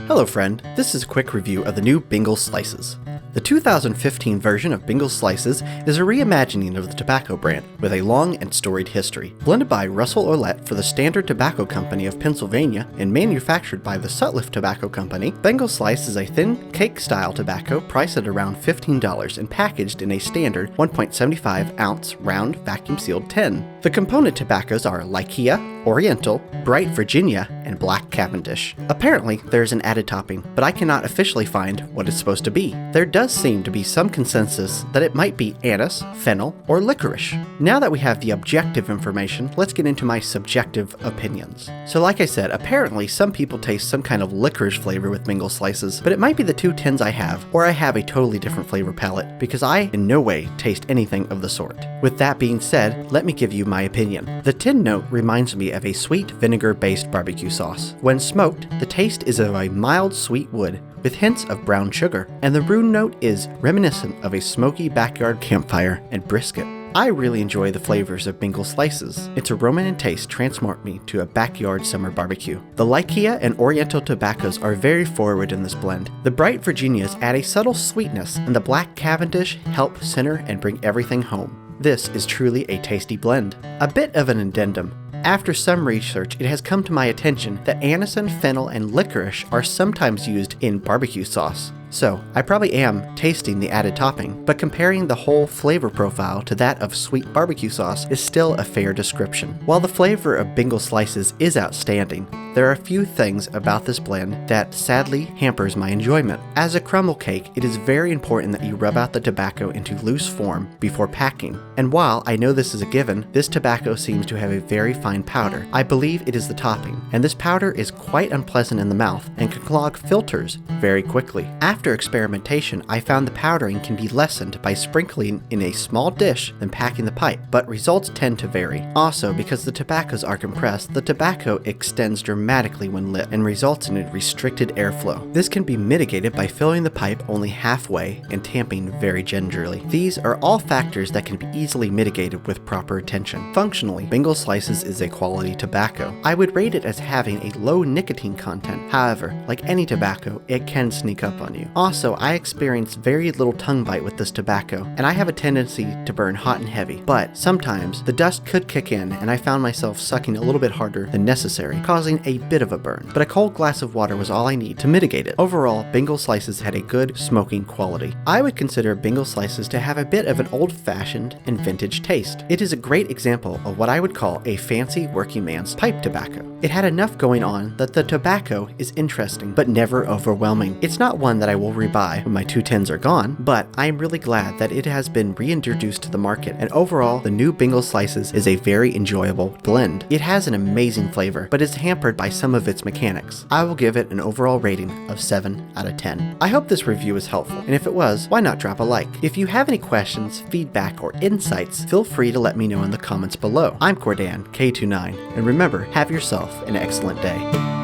Hello friend, this is a quick review of the new Bengal Slices. The 2015 version of Bengal Slices is a reimagining of the tobacco brand with a long and storied history. Blended by Russ Ouellette for the Standard Tobacco Company of Pennsylvania and manufactured by the Sutliff Tobacco Company, Bengal Slice is a thin, cake-style tobacco priced at around $15 and packaged in a standard 1.75-ounce round vacuum-sealed tin. The component tobaccos are Lycia, Oriental, Bright Virginia, and Black Cavendish. Apparently, there is an added topping, but I cannot officially find what it's supposed to be. There does seem to be some consensus that it might be anise, fennel, or licorice. Now that we have the objective information, let's get into my subjective opinions. So like I said, apparently some people taste some kind of licorice flavor with Bengal Slices, but it might be the two tins I have, or I have a totally different flavor palette, because I in no way taste anything of the sort. With that being said, let me give you my opinion. The tin note reminds me of a sweet vinegar-based barbecue sauce. When smoked, the taste is of a mild sweet wood with hints of brown sugar, and the rune note is reminiscent of a smoky backyard campfire and brisket. I really enjoy the flavors of Bengal Slices. Its aroma and taste transport me to a backyard summer barbecue. The Lycia and Oriental tobaccos are very forward in this blend. The Bright Virginias add a subtle sweetness, and the Black Cavendish help center and bring everything home. This is truly a tasty blend. A bit of an addendum. After some research, it has come to my attention that anise, fennel, and licorice are sometimes used in barbecue sauce. So, I probably am tasting the added topping, but comparing the whole flavor profile to that of sweet barbecue sauce is still a fair description. While the flavor of Bengal Slices is outstanding, there are a few things about this blend that sadly hampers my enjoyment. As a crumble cake, it is very important that you rub out the tobacco into loose form before packing. And while I know this is a given, this tobacco seems to have a very fine powder. I believe it is the topping, and this powder is quite unpleasant in the mouth and can clog filters very quickly. After experimentation, I found the powdering can be lessened by sprinkling in a small dish than packing the pipe, but results tend to vary. Also, because the tobaccos are compressed, the tobacco extends dramatically when lit and results in a restricted airflow. This can be mitigated by filling the pipe only halfway and tamping very gingerly. These are all factors that can be easily mitigated with proper attention. Functionally, Bengal Slices is a quality tobacco. I would rate it as having a low nicotine content. However, like any tobacco, it can sneak up on you. Also, I experienced very little tongue bite with this tobacco, and I have a tendency to burn hot and heavy, but sometimes the dust could kick in and I found myself sucking a little bit harder than necessary, causing a bit of a burn, but a cold glass of water was all I need to mitigate it. Overall, Bengal Slices had a good smoking quality. I would consider Bengal Slices to have a bit of an old-fashioned and vintage taste. It is a great example of what I would call a fancy working man's pipe tobacco. It had enough going on that the tobacco is interesting, but never overwhelming. It's not one that I will rebuy when my two tins are gone, but I am really glad that it has been reintroduced to the market, and overall, the new Bengal Slices is a very enjoyable blend. It has an amazing flavor, but is hampered by some of its mechanics. I will give it an overall rating of 7 out of 10. I hope this review was helpful, and if it was, why not drop a like? If you have any questions, feedback, or insights, feel free to let me know in the comments below. I'm Kordan, K29, and remember, have yourself an excellent day.